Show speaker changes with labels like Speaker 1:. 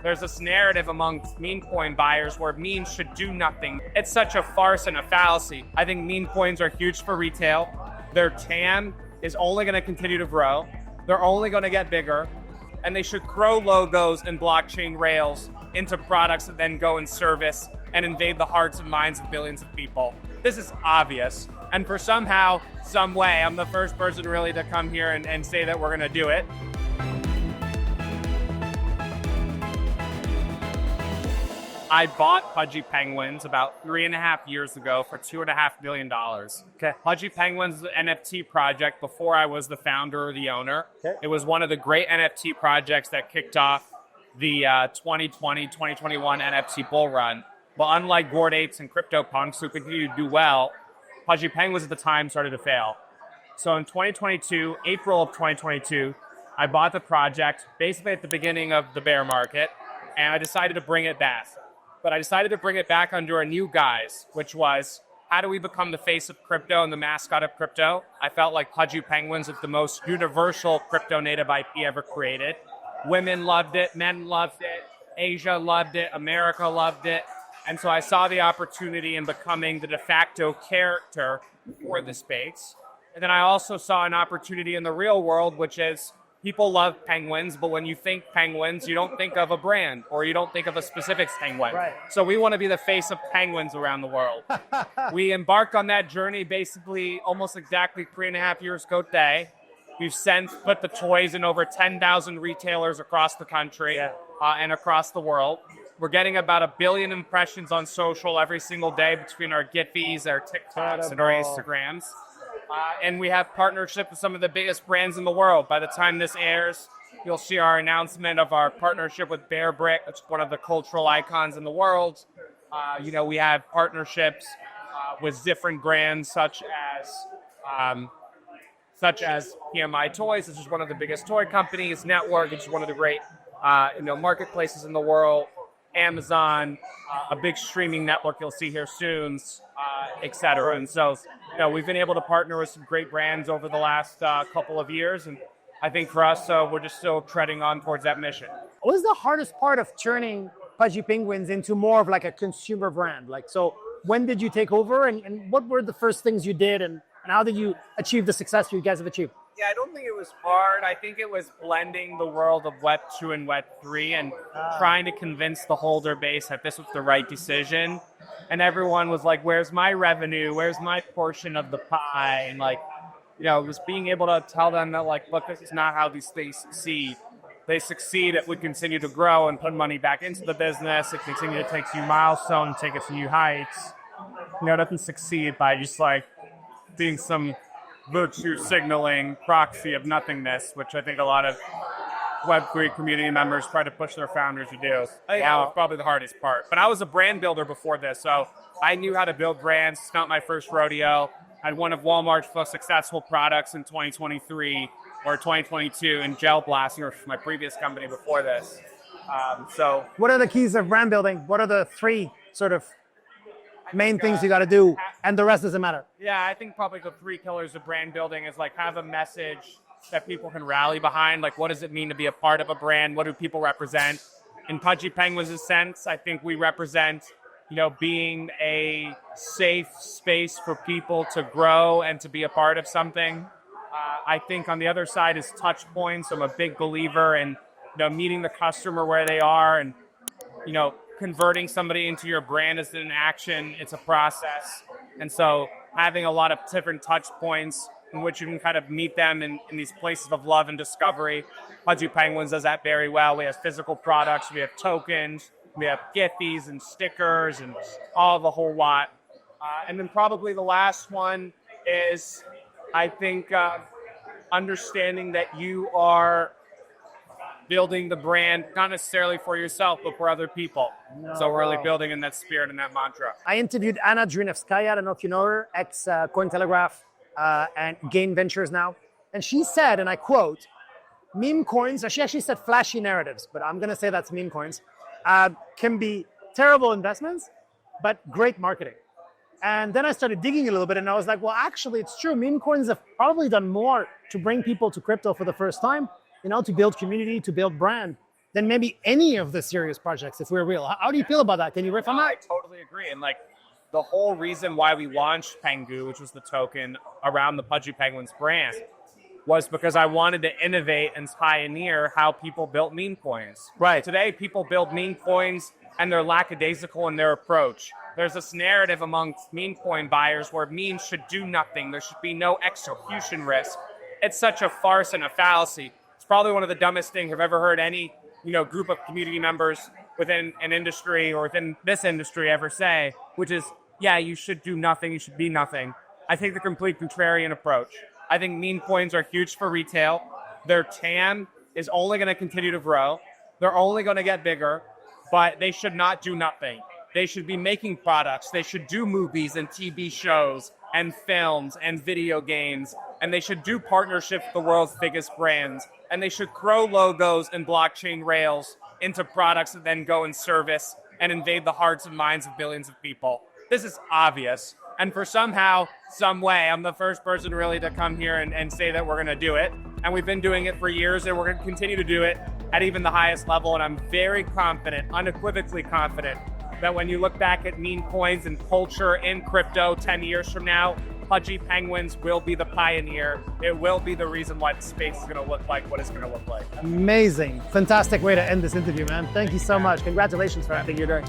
Speaker 1: there's this narrative among meme coin buyers where memes should do nothing. It's such a farce and a fallacy. I think meme coins are huge for retail. Their TAM is only going to continue to grow. They're only going to get bigger. And they should throw logos and blockchain rails into products that then go and service and invade the hearts and minds of billions of people. This is obvious. And for somehow, some way, I'm the first person really to come here and say that we're going to do it. I bought Pudgy Penguins about 3.5 years ago for $2.5 billion.
Speaker 2: Okay.
Speaker 1: Pudgy Penguins is an NFT project before I was the founder or the owner.
Speaker 2: Okay.
Speaker 1: It was one of the great NFT projects that kicked off the 2020-2021 NFT bull run. But unlike Bored Apes and CryptoPunks, who continue to do well, Pudgy Penguins at the time started to fail. So in 2022, April of 2022, I bought the project basically at the beginning of the bear market, and I decided to bring it back. But I decided to bring it back under a new guise, which was, how do we become the face of crypto and the mascot of crypto? I felt like Pudgy Penguins is the most universal crypto native IP ever created. Women loved it, men loved it, Asia loved it, America loved it. And so I saw the opportunity in becoming the de facto character for the space. And then I also saw an opportunity in the real world, which is people love penguins, but when you think penguins, you don't think of a brand or you don't think of a specific penguin.
Speaker 2: Right.
Speaker 1: So we want to be the face of penguins around the world. We embarked on that journey basically almost exactly 3.5 years ago today. We've since put the toys in over 10,000 retailers across the country and across the world. We're getting about 1 billion impressions on social every single day between our Giphies, our TikToks, and our Instagrams. And we have partnership with some of the biggest brands in the world. By the time this airs, you'll see our announcement of our partnership with Bear Brick, which is one of the cultural icons in the world. We have partnerships with different brands such as PMI Toys, which is one of the biggest toy companies, Network, which is one of the great marketplaces in the world, Amazon, a big streaming network you'll see here soon, et cetera. And so, we've been able to partner with some great brands over the last couple of years. And I think for us, we're just still treading on towards that mission.
Speaker 2: What was the hardest part of turning Pudgy Penguins into more of like a consumer brand? So when did you take over and what were the first things you did and how did you achieve the success you guys have achieved?
Speaker 1: Yeah, I don't think it was hard. I think it was blending the world of Web 2 and Web 3 and trying to convince the holder base that this was the right decision. And everyone was like, where's my revenue? Where's my portion of the pie? And it was being able to tell them that look, this is not how these things succeed. They succeed if we continue to grow and put money back into the business. It continue to take new milestones, take it to new heights. It doesn't succeed by just being some virtue signaling proxy of nothingness, which I think a lot of Web3 community members try to push their founders to do. That was probably the hardest part. But I was a brand builder before this, so I knew how to build brands. It's not my first rodeo. I had one of Walmart's most successful products in 2023 or 2022 in Gel Blast, my previous company before this.
Speaker 2: What are the keys of brand building? What are the 3 sort of main things you got to do, and the rest doesn't matter?
Speaker 1: Yeah, I think probably the 3 pillars of brand building is have a message that people can rally behind. What does it mean to be a part of a brand? What do people represent? In Pudgy Penguins' sense, I think we represent, being a safe space for people to grow and to be a part of something. I think on the other side is touch points. I'm a big believer in, meeting the customer where they are and, converting somebody into your brand is an action. It's a process. And so having a lot of different touch points in which you can kind of meet them in these places of love and discovery. Pudgy Penguins does that very well. We have physical products, we have tokens, we have Giphies and stickers and all the whole lot. And then probably the last one is, I think, understanding that you are building the brand, not necessarily for yourself, but for other people. So we're really building in that spirit and that mantra.
Speaker 2: I interviewed Anna Drinevskaya, I don't know if you know her, ex-Cointelegraph and Gain Ventures now. And she said, and I quote, meme coins, she actually said flashy narratives, but I'm going to say that's meme coins, can be terrible investments, but great marketing. And then I started digging a little bit and I was like, well, actually, it's true. Meme coins have probably done more to bring people to crypto for the first time, to build community, to build brand, than maybe any of the serious projects, if we're real. How do you feel about that? Can you riff on
Speaker 1: I
Speaker 2: that?
Speaker 1: totally agree. And like the whole reason why we launched Pengu, which was the token around the Pudgy Penguins brand, was because I wanted to innovate and pioneer how people built meme coins.
Speaker 2: Right.
Speaker 1: Today, people build meme coins and they're lackadaisical in their approach. There's this narrative amongst meme coin buyers where memes should do nothing. There should be no execution risk. It's such a farce and a fallacy. It's probably one of the dumbest things I've ever heard any, group of community members within an industry or within this industry ever say, which is, yeah, you should do nothing. You should be nothing. I take the complete contrarian approach. I think meme coins are huge for retail. Their TAM is only going to continue to grow. They're only going to get bigger, but they should not do nothing. They should be making products. They should do movies and TV shows and films and video games. And they should do partnerships with the world's biggest brands. And they should throw logos and blockchain rails into products that then go and service and invade the hearts and minds of billions of people. This is obvious. And for somehow, some way, I'm the first person really to come here and say that we're going to do it. And we've been doing it for years, and we're going to continue to do it at even the highest level. And I'm very confident, unequivocally confident, that when you look back at meme coins and culture in crypto 10 years from now, Pudgy Penguins will be the pioneer. It will be the reason why the space is going to look like what it's going to look like.
Speaker 2: Amazing. Fantastic way to end this interview, man. Thank you so much. Congratulations for everything you're doing.